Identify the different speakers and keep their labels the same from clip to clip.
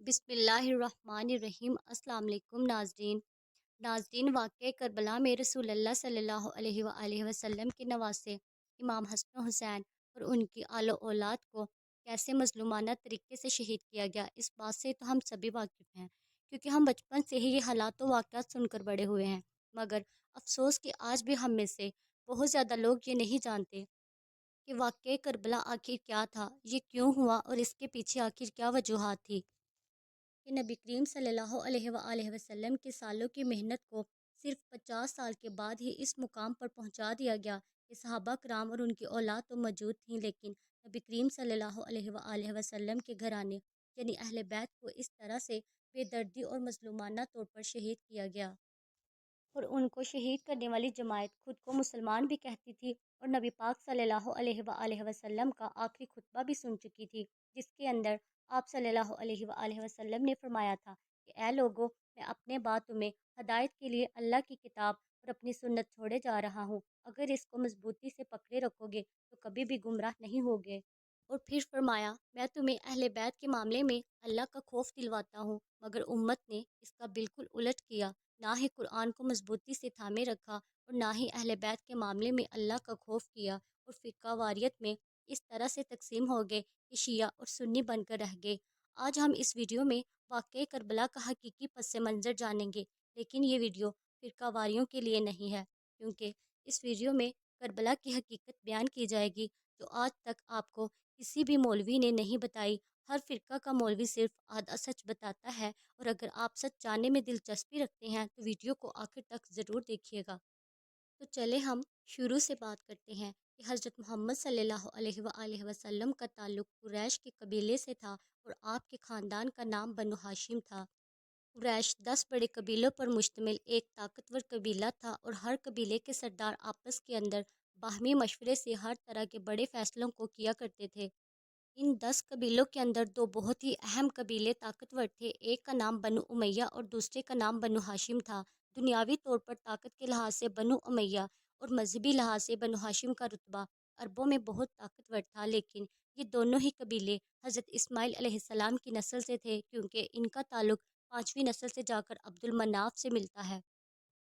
Speaker 1: بسم اللہ الرحمن الرحیم۔ السلام علیکم ناظرین، واقعہ کربلا میں رسول اللہ صلی اللہ علیہ وآلہ وسلم کے نواسے امام حسن و حسین اور ان کی آل و اولاد کو کیسے مظلومانہ طریقے سے شہید کیا گیا، اس بات سے تو ہم سبھی واقف ہیں، کیونکہ ہم بچپن سے ہی یہ حالات و واقعات سن کر بڑے ہوئے ہیں۔ مگر افسوس کہ آج بھی ہم میں سے بہت زیادہ لوگ یہ نہیں جانتے کہ واقعہ کربلا آخر کیا تھا، یہ کیوں ہوا اور اس کے پیچھے آخر کیا وجوہات تھی کہ نبی کریم صلی اللہ علیہ وآلہ وسلم کے سالوں کی محنت کو صرف 50 سال کے بعد ہی اس مقام پر پہنچا دیا گیا کہ صحابہ کرام اور ان کی اولاد تو موجود تھیں، لیکن نبی کریم صلی اللہ علیہ وآلہ وسلم کے گھرانے یعنی اہل بیت کو اس طرح سے بے دردی اور مظلومانہ طور پر شہید کیا گیا، اور ان کو شہید کرنے والی جماعت خود کو مسلمان بھی کہتی تھی اور نبی پاک صلی اللہ علیہ وآلہ وسلم کا آخری خطبہ بھی سن چکی تھی، جس کے اندر آپ صلی اللہ علیہ وآلہ وسلم نے فرمایا تھا کہ اے لوگو، میں اپنے بعد تمہیں ہدایت کے لیے اللہ کی کتاب اور اپنی سنت چھوڑے جا رہا ہوں، اگر اس کو مضبوطی سے پکڑے رکھو گے تو کبھی بھی گمراہ نہیں ہوگے۔ اور پھر فرمایا، میں تمہیں اہل بیت کے معاملے میں اللہ کا خوف دلواتا ہوں، مگر امت نے اس کا بالکل الٹ کیا، نہ ہی قرآن کو مضبوطی سے تھامے رکھا اور نہ ہی اہل بیت کے معاملے میں اللہ کا خوف کیا، اور فرقہ واریت میں اس طرح سے تقسیم ہو گئے کہ شیعہ اور سنی بن کر رہ گئے۔ آج ہم اس ویڈیو میں واقعہ کربلا کا حقیقی پس منظر جانیں گے، لیکن یہ ویڈیو فرقہ واریوں کے لیے نہیں ہے، کیونکہ اس ویڈیو میں کربلا کی حقیقت بیان کی جائے گی جو آج تک آپ کو کسی بھی مولوی نے نہیں بتائی۔ ہر فرقہ کا مولوی صرف آدھا سچ بتاتا ہے، اور اگر آپ سچ جاننے میں دلچسپی رکھتے ہیں تو ویڈیو کو آخر تک ضرور دیکھیے گا۔ تو چلے ہم شروع سے بات کرتے ہیں کہ حضرت محمد صلی اللہ علیہ وآلہ وسلم کا تعلق قریش کے قبیلے سے تھا اور آپ کے خاندان کا نام بنو ہاشم تھا۔ قریش 10 بڑے قبیلوں پر مشتمل ایک طاقتور قبیلہ تھا اور ہر قبیلے کے سردار آپس کے اندر باہمی مشورے سے ہر طرح کے بڑے فیصلوں کو کیا کرتے تھے۔ ان 10 قبیلوں کے اندر دو بہت ہی اہم قبیلے طاقتور تھے، ایک کا نام بنو امیہ اور دوسرے کا نام بنو ہاشم تھا۔ دنیاوی طور پر طاقت کے لحاظ سے بنو امیہ اور مذہبی لحاظ سے بنو ہاشم کا رتبہ عربوں میں بہت طاقتور تھا، لیکن یہ دونوں ہی قبیلے حضرت اسماعیل علیہ السلام کی نسل سے تھے، کیونکہ ان کا تعلق 5ویں نسل سے جا کر عبد المناف سے ملتا ہے۔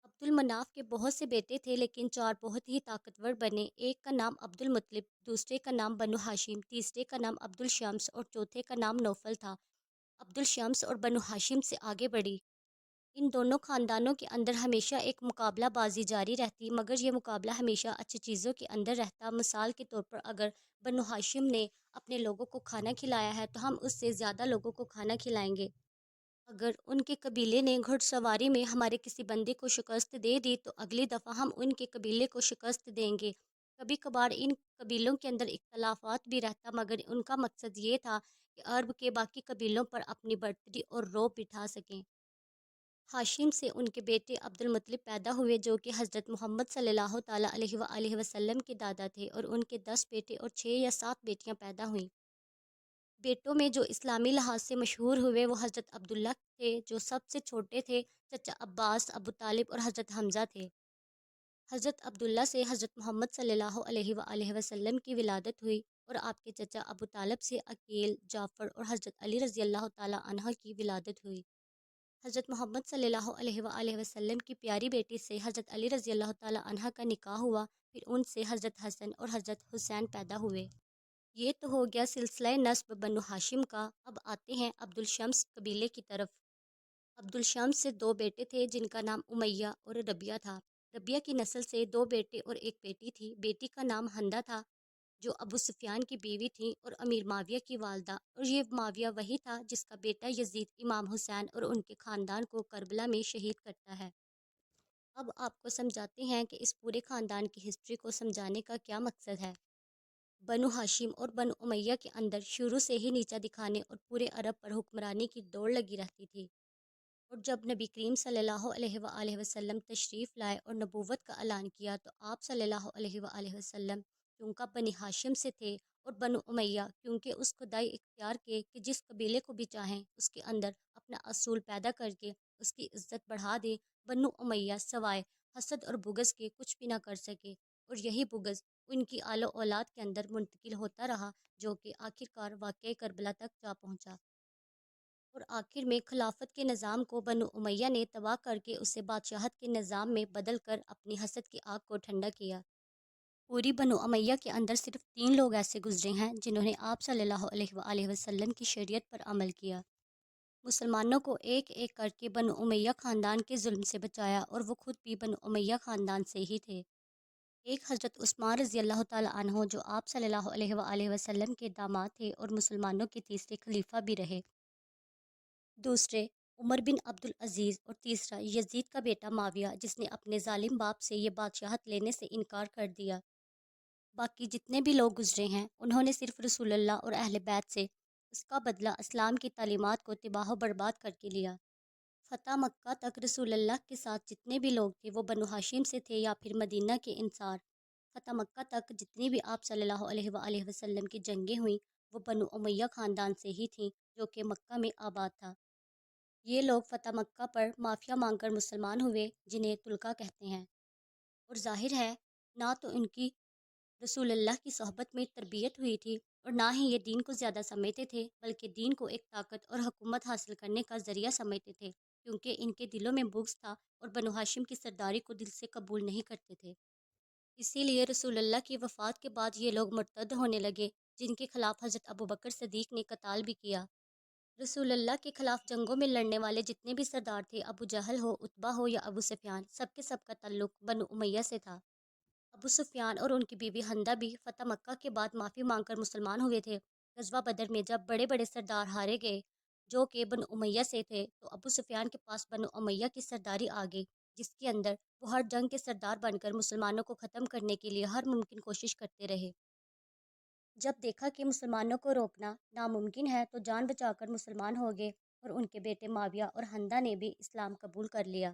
Speaker 1: عبد المناف کے بہت سے بیٹے تھے، لیکن 4 بہت ہی طاقتور بنے، ایک کا نام عبد المطلب، دوسرے کا نام بنو ہاشم، تیسرے کا نام عبد الشمس اور چوتھے کا نام نوفل تھا۔ عبد الشمس اور بنو ہاشم سے آگے بڑھی ان دونوں خاندانوں کے اندر ہمیشہ ایک مقابلہ بازی جاری رہتی، مگر یہ مقابلہ ہمیشہ اچھی چیزوں کے اندر رہتا۔ مثال کے طور پر اگر بنو ہاشم نے اپنے لوگوں کو کھانا کھلایا ہے تو ہم اس سے زیادہ لوگوں کو کھانا کھلائیں گے۔ اگر ان کے قبیلے نے گھڑ سواری میں ہمارے کسی بندے کو شکست دے دی تو اگلی دفعہ ہم ان کے قبیلے کو شکست دیں گے۔ کبھی کبھار ان قبیلوں کے اندر اختلافات بھی رہتا، مگر ان کا مقصد یہ تھا کہ عرب کے باقی قبیلوں پر اپنی برتری اور رعب بٹھا سکیں۔ ہاشم سے ان کے بیٹے عبد المطلب پیدا ہوئے، جو کہ حضرت محمد صلی اللہ تعالیٰ علیہ وآلہ وسلم کے دادا تھے، اور ان کے 10 بیٹے اور 6 یا 7 بیٹیاں پیدا ہوئیں۔ بیٹوں میں جو اسلامی لحاظ سے مشہور ہوئے وہ حضرت عبداللہ تھے، جو سب سے چھوٹے تھے، چچا عباس، ابو طالب اور حضرت حمزہ تھے۔ حضرت عبداللہ سے حضرت محمد صلی اللہ علیہ وآلہ وسلم کی ولادت ہوئی، اور آپ کے چچا ابو طالب سے عقیل، جعفر اور حضرت علی رضی اللہ تعالیٰ عنہ کی ولادت ہوئی۔ حضرت محمد صلی اللہ علیہ وآلہ وسلم کی پیاری بیٹی سے حضرت علی رضی اللہ تعالیٰ عنہ کا نکاح ہوا، پھر ان سے حضرت حسن اور حضرت حسین پیدا ہوئے۔ یہ تو ہو گیا سلسلہ نسب بنو ہاشم کا۔ اب آتے ہیں عبد الشمس قبیلے کی طرف۔ عبد الشمس سے 2 بیٹے تھے جن کا نام امیہ اور ربیہ تھا۔ ربیہ کی نسل سے 2 بیٹے اور ایک بیٹی تھی۔ بیٹی کا نام ہندہ تھا جو ابو سفیان کی بیوی تھی اور امیر معاویہ کی والدہ، اور یہ معاویہ وہی تھا جس کا بیٹا یزید امام حسین اور ان کے خاندان کو کربلا میں شہید کرتا ہے۔ اب آپ کو سمجھاتے ہیں کہ اس پورے خاندان کی ہسٹری کو سمجھانے کا کیا مقصد ہے۔ بنو ہاشم اور بنو امیہ کے اندر شروع سے ہی نیچا دکھانے اور پورے عرب پر حکمرانی کی دوڑ لگی رہتی تھی، اور جب نبی کریم صلی اللہ علیہ وآلہ وسلم تشریف لائے اور نبوت کا اعلان کیا تو آپ صلی اللہ علیہ وآلہ وسلم کیونکہ بنی ہاشم سے تھے، اور بنو امیہ کیونکہ اس خدائی اختیار کے کہ جس قبیلے کو بھی چاہیں اس کے اندر اپنا اصول پیدا کر کے اس کی عزت بڑھا دے۔ بنو امیہ سوائے حسد اور بغض کے کچھ بھی نہ کر سکے، اور یہی بغض ان کی آل و اولاد کے اندر منتقل ہوتا رہا، جو کہ آخر کار واقعہ کربلا تک جا پہنچا۔ اور آخر میں خلافت کے نظام کو بنو امیہ نے تباہ کر کے اسے بادشاہت کے نظام میں بدل کر اپنی حسد کی آگ کو ٹھنڈا کیا۔ پوری بنو امیہ کے اندر صرف 3 لوگ ایسے گزرے ہیں جنہوں نے آپ صلی اللہ علیہ وآلہ وسلم کی شریعت پر عمل کیا، مسلمانوں کو ایک ایک کر کے بنو امیہ خاندان کے ظلم سے بچایا، اور وہ خود بھی بنو امیہ خاندان سے ہی تھے۔ ایک حضرت عثمان رضی اللہ تعالیٰ عنہ جو آپ صلی اللہ علیہ وآلہ وسلم کے داماد تھے اور مسلمانوں کے تیسرے خلیفہ بھی رہے، دوسرے عمر بن عبد العزیز، اور تیسرا یزید کا بیٹا معاویہ جس نے اپنے ظالم باپ سے یہ بادشاہت لینے سے انکار کر دیا۔ باقی جتنے بھی لوگ گزرے ہیں انہوں نے صرف رسول اللہ اور اہل بیت سے اس کا بدلہ اسلام کی تعلیمات کو تباہ و برباد کر کے لیا۔ فتح مکہ تک رسول اللہ کے ساتھ جتنے بھی لوگ تھے وہ بنو ہاشم سے تھے یا پھر مدینہ کے انصار۔ فتح مکہ تک جتنی بھی آپ صلی اللہ علیہ وآلہ وسلم کی جنگیں ہوئیں وہ بنو امیہ خاندان سے ہی تھیں جو کہ مکہ میں آباد تھا۔ یہ لوگ فتح مکہ پر معافیا مانگ کر مسلمان ہوئے جنہیں تلکا کہتے ہیں، اور ظاہر ہے نہ تو ان کی رسول اللہ کی صحبت میں تربیت ہوئی تھی اور نہ ہی یہ دین کو زیادہ سمجھتے تھے، بلکہ دین کو ایک طاقت اور حکومت حاصل کرنے کا ذریعہ سمجھتے تھے، کیونکہ ان کے دلوں میں بغض تھا اور بنو ہاشم کی سرداری کو دل سے قبول نہیں کرتے تھے۔ اسی لیے رسول اللہ کی وفات کے بعد یہ لوگ مرتد ہونے لگے، جن کے خلاف حضرت ابوبکر صدیق نے قتال بھی کیا۔ رسول اللہ کے خلاف جنگوں میں لڑنے والے جتنے بھی سردار تھے، ابو جہل ہو، عتبہ ہو یا ابو سفیان، سب کے سب کا تعلق بنو امیہ سے تھا۔ ابو سفیان اور ان کی بیوی حندہ بھی فتح مکہ کے بعد معافی مانگ کر مسلمان ہوئے تھے۔ غزوہ بدر میں جب بڑے بڑے سردار ہارے گئے جو کہ بنو امیہ سے تھے، تو ابو سفیان کے پاس بنو امیہ کی سرداری آ گئی، جس کے اندر وہ ہر جنگ کے سردار بن کر مسلمانوں کو ختم کرنے کے لیے ہر ممکن کوشش کرتے رہے۔ جب دیکھا کہ مسلمانوں کو روکنا ناممکن ہے تو جان بچا کر مسلمان ہو گئے، اور ان کے بیٹے معاویہ اور حندہ نے بھی اسلام قبول کر لیا۔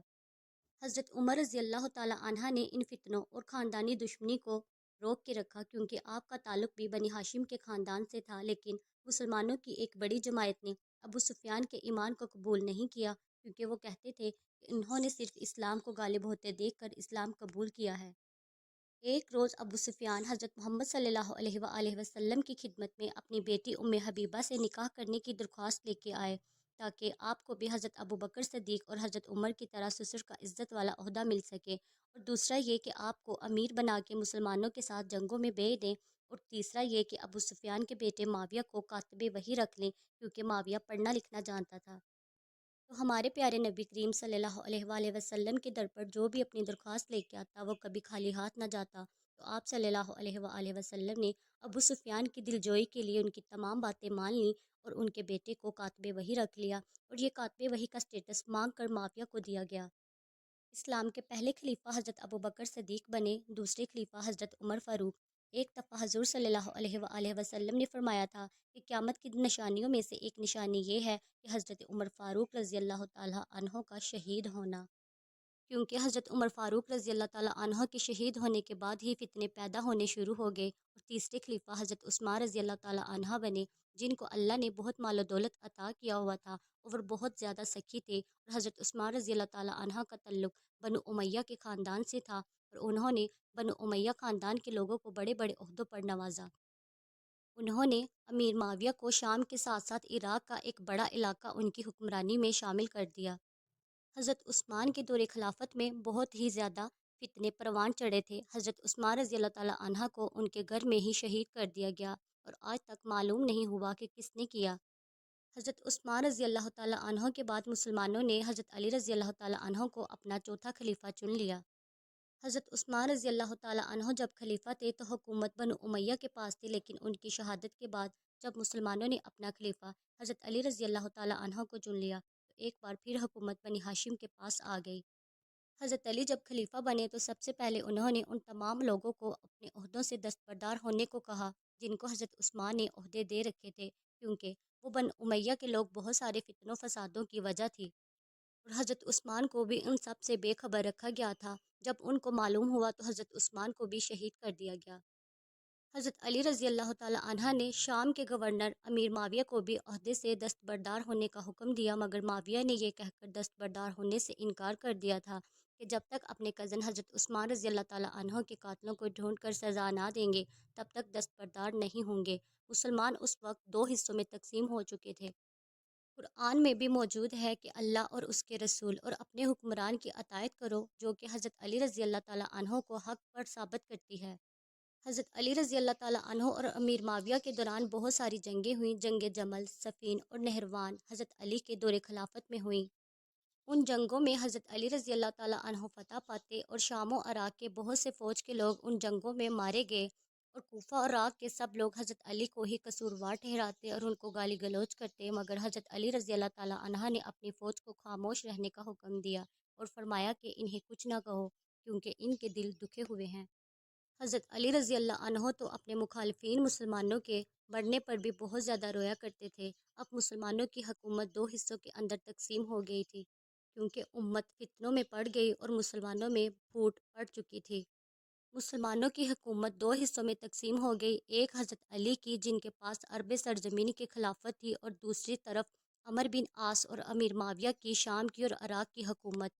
Speaker 1: حضرت عمر رضی اللہ تعالیٰ عنہ نے ان فتنوں اور خاندانی دشمنی کو روک کے رکھا، کیونکہ آپ کا تعلق بھی بنی ہاشم کے خاندان سے تھا، لیکن مسلمانوں کی ایک بڑی جماعت نے ابو سفیان کے ایمان کو قبول نہیں کیا، کیونکہ وہ کہتے تھے کہ انہوں نے صرف اسلام کو غالب ہوتے دیکھ کر اسلام قبول کیا ہے۔ ایک روز ابو سفیان حضرت محمد صلی اللہ علیہ وآلہ وسلم کی خدمت میں اپنی بیٹی ام حبیبہ سے نکاح کرنے کی درخواست لے کے آئے، تاکہ آپ کو بھی حضرت ابوبکر صدیق اور حضرت عمر کی طرح سسر کا عزت والا عہدہ مل سکے، اور دوسرا یہ کہ آپ کو امیر بنا کے مسلمانوں کے ساتھ جنگوں میں بھیج دیں، اور تیسرا یہ کہ ابو سفیان کے بیٹے معاویہ کو کاتب وحی رکھ لیں، کیونکہ معاویہ پڑھنا لکھنا جانتا تھا۔ تو ہمارے پیارے نبی کریم صلی اللہ علیہ وآلہ وسلم کے در پر جو بھی اپنی درخواست لے کے آتا وہ کبھی خالی ہاتھ نہ جاتا، تو آپ صلی اللہ علیہ وآلہ وسلم نے ابو سفیان کی دلجوئی کے لیے ان کی تمام باتیں مان لیں اور ان کے بیٹے کو کاتب وحی رکھ لیا، اور یہ کاتب وحی کا سٹیٹس مانگ کر معاویہ کو دیا گیا۔ اسلام کے پہلے خلیفہ حضرت ابوبکر صدیق بنے، دوسرے خلیفہ حضرت عمر فاروق۔ ایک دفعہ حضور صلی اللہ علیہ وآلہ وسلم نے فرمایا تھا کہ قیامت کی نشانیوں میں سے ایک نشانی یہ ہے کہ حضرت عمر فاروق رضی اللہ تعالیٰ عنہ کا شہید ہونا، کیونکہ حضرت عمر فاروق رضی اللہ تعالیٰ عنہ کے شہید ہونے کے بعد ہی فتنے پیدا ہونے شروع ہو گئے، اور تیسرے خلیفہ حضرت عثمان رضی اللہ تعالیٰ عنہ بنے، جن کو اللہ نے بہت مال و دولت عطا کیا ہوا تھا، اور بہت زیادہ سخی تھے، اور حضرت عثمان رضی اللہ تعالیٰ عنہ کا تعلق بنو امیہ کے خاندان سے تھا، اور انہوں نے بنو امیہ خاندان کے لوگوں کو بڑے بڑے عہدوں پر نوازا۔ انہوں نے امیر معاویہ کو شام کے ساتھ ساتھ عراق کا ایک بڑا علاقہ ان کی حکمرانی میں شامل کر دیا۔ حضرت عثمان کے دور خلافت میں بہت ہی زیادہ فتنے پروان چڑھے تھے۔ حضرت عثمان رضی اللہ تعالیٰ عنہ کو ان کے گھر میں ہی شہید کر دیا گیا، اور آج تک معلوم نہیں ہوا کہ کس نے کیا۔ حضرت عثمان رضی اللہ تعالیٰ عنہ کے بعد مسلمانوں نے حضرت علی رضی اللہ تعالیٰ عنہ کو اپنا چوتھا خلیفہ چن لیا۔ حضرت عثمان رضی اللہ تعالیٰ عنہ جب خلیفہ تھے تو حکومت بنو امیہ کے پاس تھی، لیکن ان کی شہادت کے بعد جب مسلمانوں نے اپنا خلیفہ حضرت علی رضی اللہ تعالیٰ عنہ کو چن لیا تو ایک بار پھر حکومت بنی ہاشم کے پاس آ گئی۔ حضرت علی جب خلیفہ بنے تو سب سے پہلے انہوں نے ان تمام لوگوں کو اپنے عہدوں سے دستبردار ہونے کو کہا جن کو حضرت عثمان نے عہدے دے رکھے تھے، کیونکہ وہ بن امیہ کے لوگ بہت سارے فتنوں فسادوں کی وجہ تھی، اور حضرت عثمان کو بھی ان سب سے بے خبر رکھا گیا تھا۔ جب ان کو معلوم ہوا تو حضرت عثمان کو بھی شہید کر دیا گیا۔ حضرت علی رضی اللہ تعالیٰ عنہ نے شام کے گورنر امیر معاویہ کو بھی عہدے سے دستبردار ہونے کا حکم دیا، مگر معاویہ نے یہ کہہ کر دستبردار ہونے سے انکار کر دیا تھا کہ جب تک اپنے کزن حضرت عثمان رضی اللہ تعالیٰ عنہ کے قاتلوں کو ڈھونڈ کر سزا نہ دیں گے تب تک دستبردار نہیں ہوں گے۔ مسلمان اس وقت 2 حصوں میں تقسیم ہو چکے تھے۔ قرآن میں بھی موجود ہے کہ اللہ اور اس کے رسول اور اپنے حکمران کی اطاعت کرو، جو کہ حضرت علی رضی اللہ تعالیٰ عنہ کو حق پر ثابت کرتی ہے۔ حضرت علی رضی اللہ تعالیٰ عنہ اور امیر معاویہ کے دوران بہت ساری جنگیں ہوئیں۔ جنگ جمل، صفین اور نہروان حضرت علی کے دور خلافت میں ہوئیں۔ ان جنگوں میں حضرت علی رضی اللہ تعالیٰ عنہ فتح پاتے اور شام و عراق کے بہت سے فوج کے لوگ ان جنگوں میں مارے گئے، اور کوفہ اور عراق کے سب لوگ حضرت علی کو ہی قصوروار ٹھہراتے اور ان کو گالی گلوچ کرتے، مگر حضرت علی رضی اللہ تعالیٰ عنہ نے اپنی فوج کو خاموش رہنے کا حکم دیا اور فرمایا کہ انہیں کچھ نہ کہو، کیونکہ ان کے دل دکھے ہوئے ہیں۔ حضرت علی رضی اللہ عنہ تو اپنے مخالفین مسلمانوں کے مرنے پر بھی بہت زیادہ رویا کرتے تھے۔ اب مسلمانوں کی حکومت دو حصوں کے اندر تقسیم ہو گئی تھی، کیونکہ امت فتنوں میں پڑ گئی اور مسلمانوں میں پھوٹ پڑ چکی تھی۔ مسلمانوں کی حکومت دو حصوں میں تقسیم ہو گئی، ایک حضرت علی کی جن کے پاس عرب سرزمین کی خلافت تھی، اور دوسری طرف عمر بن عاص اور امیر معاویہ کی شام کی اور عراق کی حکومت۔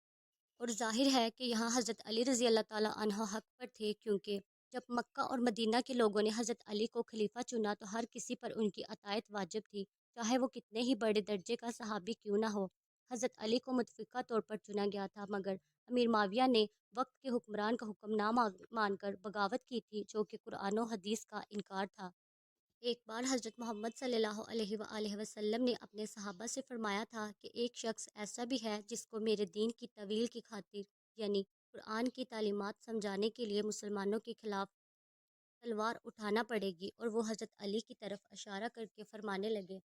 Speaker 1: اور ظاہر ہے کہ یہاں حضرت علی رضی اللہ تعالیٰ عنہ حق پر تھے، کیونکہ جب مکہ اور مدینہ کے لوگوں نے حضرت علی کو خلیفہ چنا تو ہر کسی پر ان کی اطاعت واجب تھی، چاہے وہ کتنے ہی بڑے درجے کا صحابی کیوں نہ ہو۔ حضرت علی کو متفقہ طور پر چنا گیا تھا، مگر امیر معاویہ نے وقت کے حکمران کا حکم نہ مان کر بغاوت کی تھی، جو کہ قرآن و حدیث کا انکار تھا۔ ایک بار حضرت محمد صلی اللہ علیہ وآلہ وسلم نے اپنے صحابہ سے فرمایا تھا کہ ایک شخص ایسا بھی ہے جس کو میرے دین کی تویل کی خاطر، یعنی قرآن کی تعلیمات سمجھانے کے لیے مسلمانوں کے خلاف تلوار اٹھانا پڑے گی، اور وہ حضرت علی کی طرف اشارہ کر کے فرمانے لگے،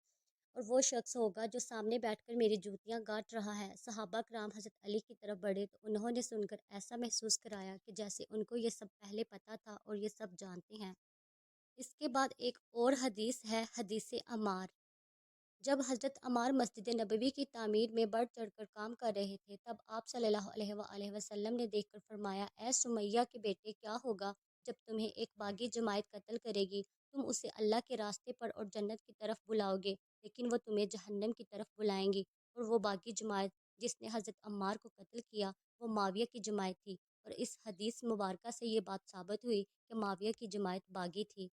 Speaker 1: اور وہ شخص ہوگا جو سامنے بیٹھ کر میری جوتیاں گاٹ رہا ہے۔ صحابہ کرام حضرت علی کی طرف بڑھے تو انہوں نے سن کر ایسا محسوس کرایا کہ جیسے ان کو یہ سب پہلے پتہ تھا اور یہ سب جانتے ہیں۔ اس کے بعد ایک اور حدیث ہے، حدیث عمار۔ جب حضرت عمار مسجد نبوی کی تعمیر میں بڑھ چڑھ کر کام کر رہے تھے، تب آپ صلی اللہ علیہ وآلہ وسلم نے دیکھ کر فرمایا، اے سمیہ کے بیٹے، کیا ہوگا جب تمہیں ایک باغی جماعت قتل کرے گی؟ تم اسے اللہ کے راستے پر اور جنت کی طرف بلاؤ گے، لیکن وہ تمہیں جہنم کی طرف بلائیں گی۔ اور وہ باغی جماعت جس نے حضرت عمار کو قتل کیا وہ معاویہ کی جماعت تھی، اور اس حدیث مبارکہ سے یہ بات ثابت ہوئی کہ معاویہ کی جماعت باغی تھی،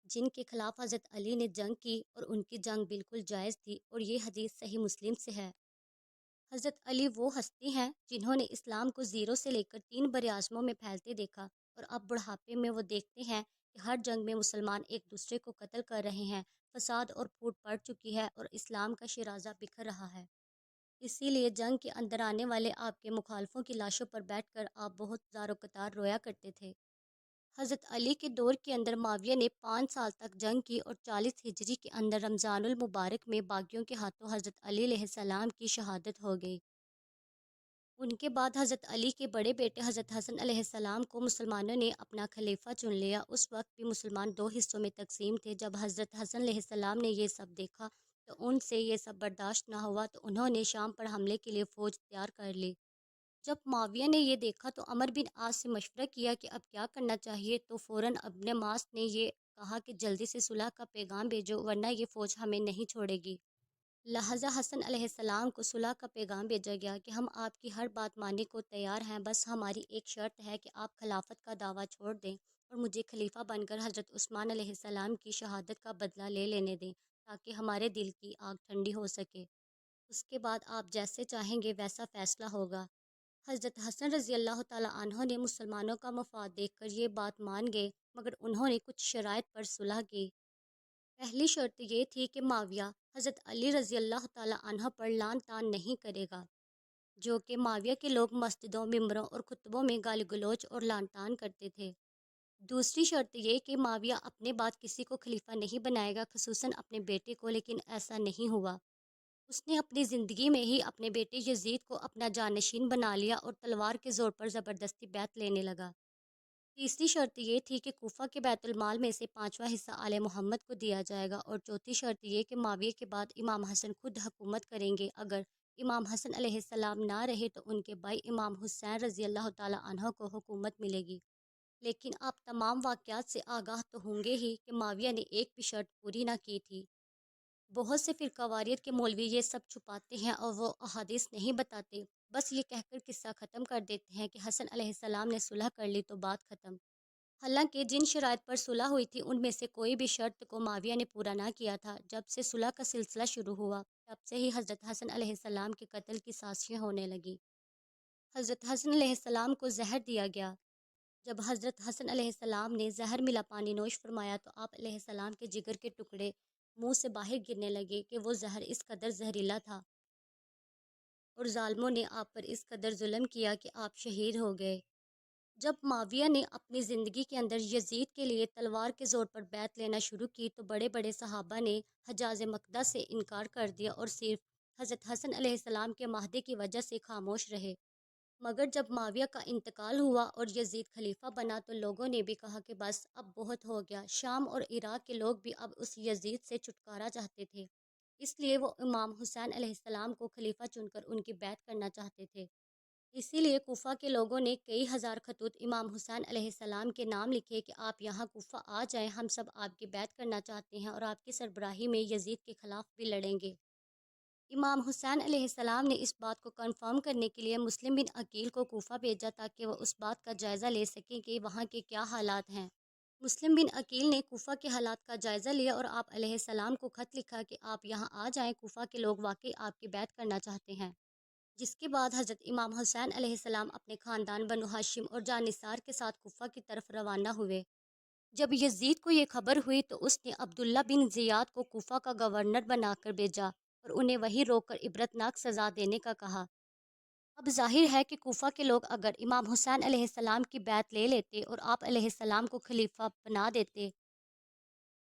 Speaker 1: جن کے خلاف حضرت علی نے جنگ کی، اور ان کی جنگ بالکل جائز تھی، اور یہ حدیث صحیح مسلم سے ہے۔ حضرت علی وہ ہستی ہیں جنہوں نے اسلام کو زیرو سے لے کر 3 براعظموں میں پھیلتے دیکھا، اور اب بڑھاپے میں وہ دیکھتے ہیں کہ ہر جنگ میں مسلمان ایک دوسرے کو قتل کر رہے ہیں، فساد اور پھوٹ پڑ چکی ہے، اور اسلام کا شیرازہ بکھر رہا ہے۔ اسی لیے جنگ کے اندر آنے والے آپ کے مخالفوں کی لاشوں پر بیٹھ کر آپ بہت زار و قطار رویا کرتے تھے۔ حضرت علی کے دور کے اندر معاویہ نے 5 سال تک جنگ کی، اور 40 ہجری کے اندر رمضان المبارک میں باغیوں کے ہاتھوں حضرت علی علیہ السلام کی شہادت ہو گئی۔ ان کے بعد حضرت علی کے بڑے بیٹے حضرت حسن علیہ السلام کو مسلمانوں نے اپنا خلیفہ چن لیا۔ اس وقت بھی مسلمان دو حصوں میں تقسیم تھے۔ جب حضرت حسن علیہ السلام نے یہ سب دیکھا تو ان سے یہ سب برداشت نہ ہوا، تو انہوں نے شام پر حملے کے لیے فوج تیار کر لی۔ جب معاویہ نے یہ دیکھا تو عمر بن عاص سے مشورہ کیا کہ اب کیا کرنا چاہیے، تو فوراً ابن ماس نے یہ کہا کہ جلدی سے صلح کا پیغام بھیجو، ورنہ یہ فوج ہمیں نہیں چھوڑے گی۔ لہذا حسن علیہ السلام کو صلح کا پیغام بھیجا گیا کہ ہم آپ کی ہر بات ماننے کو تیار ہیں، بس ہماری ایک شرط ہے کہ آپ خلافت کا دعویٰ چھوڑ دیں اور مجھے خلیفہ بن کر حضرت عثمان علیہ السلام کی شہادت کا بدلہ لے لینے دیں، تاکہ ہمارے دل کی آگ ٹھنڈی ہو سکے۔ اس کے بعد آپ جیسے چاہیں گے ویسا فیصلہ ہوگا۔ حضرت حسن رضی اللہ تعالیٰ عنہ نے مسلمانوں کا مفاد دیکھ کر یہ بات مان گئے، مگر انہوں نے کچھ شرائط پر صلح کی۔ پہلی شرط یہ تھی کہ معاویہ حضرت علی رضی اللہ تعالیٰ عنہ پر لعن طعن نہیں کرے گا، جو کہ معاویہ کے لوگ مسجدوں، ممبروں اور خطبوں میں گالی گلوچ اور لعن طعن کرتے تھے۔ دوسری شرط یہ کہ معاویہ اپنے بعد کسی کو خلیفہ نہیں بنائے گا، خصوصاً اپنے بیٹے کو، لیکن ایسا نہیں ہوا۔ اس نے اپنی زندگی میں ہی اپنے بیٹے یزید کو اپنا جانشین بنا لیا اور تلوار کے زور پر زبردستی بیعت لینے لگا۔ تیسری شرط یہ تھی کہ کوفہ کے بیت المال میں سے 5واں حصہ آل محمد کو دیا جائے گا، اور چوتھی شرط یہ کہ معاویہ کے بعد امام حسن خود حکومت کریں گے۔ اگر امام حسن علیہ السلام نہ رہے تو ان کے بھائی امام حسین رضی اللہ تعالیٰ عنہ کو حکومت ملے گی۔ لیکن آپ تمام واقعات سے آگاہ تو ہوں گے ہی کہ معاویہ نے ایک بھی شرط پوری نہ کی تھی۔ بہت سے فرقہ واریت کے مولوی یہ سب چھپاتے ہیں اور وہ احادیث نہیں بتاتے، بس یہ کہہ کر قصہ ختم کر دیتے ہیں کہ حسن علیہ السلام نے صلح کر لی تو بات ختم۔ حالانکہ جن شرائط پر صلح ہوئی تھی ان میں سے کوئی بھی شرط کو معاویہ نے پورا نہ کیا تھا۔ جب سے صلح کا سلسلہ شروع ہوا تب سے ہی حضرت حسن علیہ السلام کے قتل کی سازشیں ہونے لگیں۔ حضرت حسن علیہ السلام کو زہر دیا گیا۔ جب حضرت حسن علیہ السلام نے زہر ملا پانی نوش فرمایا تو آپ علیہ السلام کے جگر کے ٹکڑے منہ سے باہر گرنے لگے کہ وہ زہر اس قدر زہریلا تھا، اور ظالموں نے آپ پر اس قدر ظلم کیا کہ آپ شہید ہو گئے۔ جب معاویہ نے اپنی زندگی کے اندر یزید کے لیے تلوار کے زور پر بیعت لینا شروع کی تو بڑے بڑے صحابہ نے حجاز مکہ سے انکار کر دیا اور صرف حضرت حسن علیہ السلام کے معاہدے کی وجہ سے خاموش رہے۔ مگر جب معاویہ کا انتقال ہوا اور یزید خلیفہ بنا تو لوگوں نے بھی کہا کہ بس اب بہت ہو گیا۔ شام اور عراق کے لوگ بھی اب اس یزید سے چھٹکارا چاہتے تھے، اس لیے وہ امام حسین علیہ السلام کو خلیفہ چن کر ان کی بیعت کرنا چاہتے تھے۔ اسی لیے کوفہ کے لوگوں نے کئی ہزار خطوط امام حسین علیہ السلام کے نام لکھے کہ آپ یہاں کوفہ آ جائیں، ہم سب آپ کی بیعت کرنا چاہتے ہیں اور آپ کی سربراہی میں یزید کے خلاف بھی لڑیں گے۔ امام حسین علیہ السلام نے اس بات کو کنفرم کرنے کے لیے مسلم بن عقیل کو کوفہ بھیجا تاکہ وہ اس بات کا جائزہ لے سکیں کہ وہاں کے کیا حالات ہیں۔ مسلم بن عقیل نے کوفہ کے حالات کا جائزہ لیا اور آپ علیہ السلام کو خط لکھا کہ آپ یہاں آ جائیں، کوفہ کے لوگ واقعی آپ کی بیعت کرنا چاہتے ہیں۔ جس کے بعد حضرت امام حسین علیہ السلام اپنے خاندان بنو ہاشم اور جانثار کے ساتھ کوفہ کی طرف روانہ ہوئے۔ جب یزید کو یہ خبر ہوئی تو اس نے عبداللہ بن زیاد کو کوفہ کا گورنر بنا کر بھیجا اور انہیں وہیں روک کر عبرتناک سزا دینے کا کہا۔ اب ظاہر ہے کہ کوفہ کے لوگ اگر امام حسین علیہ السلام کی بیعت لے لیتے اور آپ علیہ السلام کو خلیفہ بنا دیتے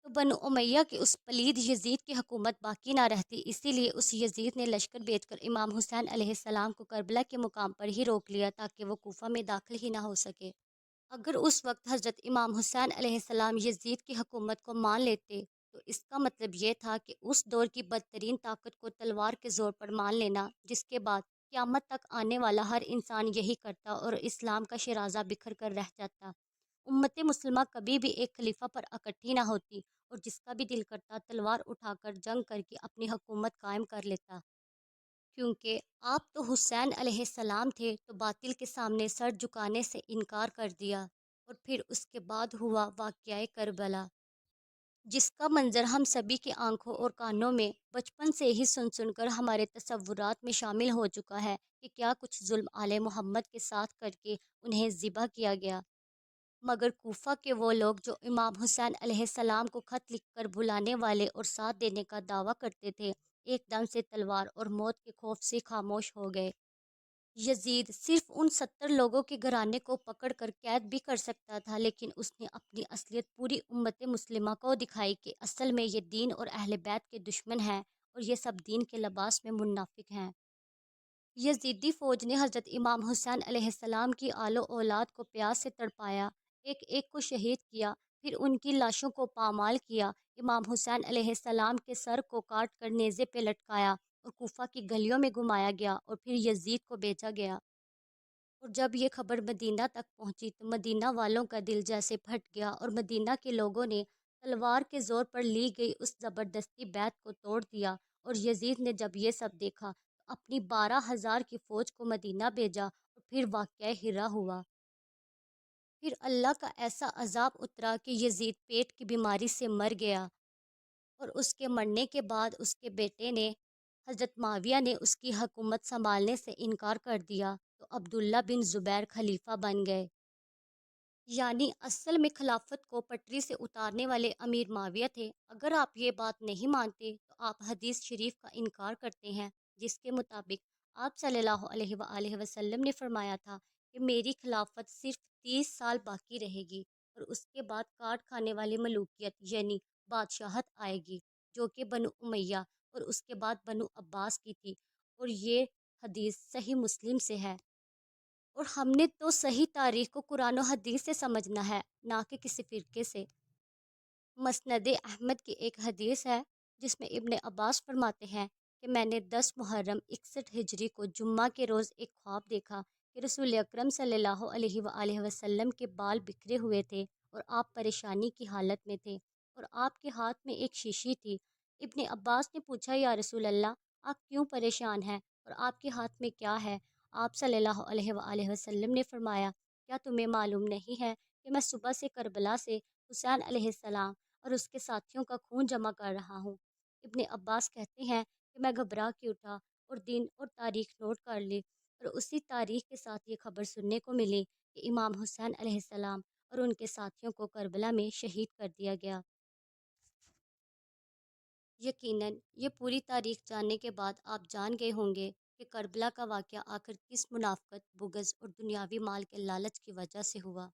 Speaker 1: تو بنو امیہ کے اس پلید یزید کی حکومت باقی نہ رہتی۔ اسی لیے اس یزید نے لشکر بھیج کر امام حسین علیہ السلام کو کربلا کے مقام پر ہی روک لیا تاکہ وہ کوفہ میں داخل ہی نہ ہو سکے۔ اگر اس وقت حضرت امام حسین علیہ السلام یزید کی حکومت کو مان لیتے تو اس کا مطلب یہ تھا کہ اس دور کی بدترین طاقت کو تلوار کے زور پر مان لینا، جس کے بعد قیامت تک آنے والا ہر انسان یہی کرتا اور اسلام کا شیرازہ بکھر کر رہ جاتا۔ امت مسلمہ کبھی بھی ایک خلیفہ پر اکٹھی نہ ہوتی اور جس کا بھی دل کرتا تلوار اٹھا کر جنگ کر کے اپنی حکومت قائم کر لیتا۔ کیونکہ آپ تو حسین علیہ السلام تھے تو باطل کے سامنے سر جھکانے سے انکار کر دیا۔ اور پھر اس کے بعد ہوا واقعہ کربلا، جس کا منظر ہم سبھی کی آنکھوں اور کانوں میں بچپن سے ہی سن کر ہمارے تصورات میں شامل ہو چکا ہے کہ کیا کچھ ظلم آل محمد کے ساتھ کر کے انہیں ذبح کیا گیا۔ مگر کوفہ کے وہ لوگ جو امام حسین علیہ السلام کو خط لکھ کر بلانے والے اور ساتھ دینے کا دعویٰ کرتے تھے، ایک دم سے تلوار اور موت کے خوف سے خاموش ہو گئے۔ یزید صرف ان 70 لوگوں کے گھرانے کو پکڑ کر قید بھی کر سکتا تھا، لیکن اس نے اپنی اصلیت پوری امت مسلمہ کو دکھائی کہ اصل میں یہ دین اور اہل بیت کے دشمن ہیں اور یہ سب دین کے لباس میں منافق ہیں۔ یزیدی فوج نے حضرت امام حسین علیہ السلام کی آل و اولاد کو پیاس سے تڑپایا، ایک ایک کو شہید کیا، پھر ان کی لاشوں کو پامال کیا، امام حسین علیہ السلام کے سر کو کاٹ کر نیزے پہ لٹکایا اور کوفہ کی گلیوں میں گھمایا گیا اور پھر یزید کو بیچا گیا۔ اور جب یہ خبر مدینہ تک پہنچی تو مدینہ والوں کا دل جیسے پھٹ گیا اور مدینہ کے لوگوں نے تلوار کے زور پر لی گئی اس زبردستی بیعت کو توڑ دیا۔ اور یزید نے جب یہ سب دیکھا تو اپنی 12,000 کی فوج کو مدینہ بھیجا اور پھر واقعہ ہرا ہوا۔ پھر اللہ کا ایسا عذاب اترا کہ یزید پیٹ کی بیماری سے مر گیا، اور اس کے مرنے کے بعد اس کے بیٹے نے حضرت معاویہ نے اس کی حکومت سنبھالنے سے انکار کر دیا تو عبداللہ بن زبیر خلیفہ بن گئے۔ یعنی اصل میں خلافت کو پٹری سے اتارنے والے امیر معاویہ تھے۔ اگر آپ یہ بات نہیں مانتے تو آپ حدیث شریف کا انکار کرتے ہیں جس کے مطابق آپ صلی اللہ علیہ وآلہ وسلم نے فرمایا تھا کہ میری خلافت صرف 30 سال باقی رہے گی اور اس کے بعد کاٹ کھانے والی ملوکیت یعنی بادشاہت آئے گی، جو کہ بنو امیہ اور اس کے بعد بنو عباس کی تھی۔ اور یہ حدیث صحیح مسلم سے ہے۔ اور ہم نے تو صحیح تاریخ کو قرآن و حدیث سے سمجھنا ہے، نہ کہ کسی فرقے سے۔ مسند احمد کی ایک حدیث ہے جس میں ابن عباس فرماتے ہیں کہ میں نے 10 محرم 61 ہجری کو جمعہ کے روز ایک خواب دیکھا کہ رسول اکرم صلی اللہ علیہ وآلہ وسلم کے بال بکھرے ہوئے تھے اور آپ پریشانی کی حالت میں تھے اور آپ کے ہاتھ میں ایک شیشی تھی۔ ابن عباس نے پوچھا، یا رسول اللہ، آپ کیوں پریشان ہیں اور آپ کے ہاتھ میں کیا ہے؟ آپ صلی اللہ علیہ وآلہ وسلم نے فرمایا، کیا تمہیں معلوم نہیں ہے کہ میں صبح سے کربلا سے حسین علیہ السلام اور اس کے ساتھیوں کا خون جمع کر رہا ہوں؟ ابن عباس کہتے ہیں کہ میں گھبرا کے اٹھا اور دن اور تاریخ نوٹ کر لی، اور اسی تاریخ کے ساتھ یہ خبر سننے کو ملی کہ امام حسین علیہ السلام اور ان کے ساتھیوں کو کربلا میں شہید کر دیا گیا۔ یقیناً یہ پوری تاریخ جاننے کے بعد آپ جان گئے ہوں گے کہ کربلا کا واقعہ آخر کس منافقت، بغض اور دنیاوی مال کے لالچ کی وجہ سے ہوا۔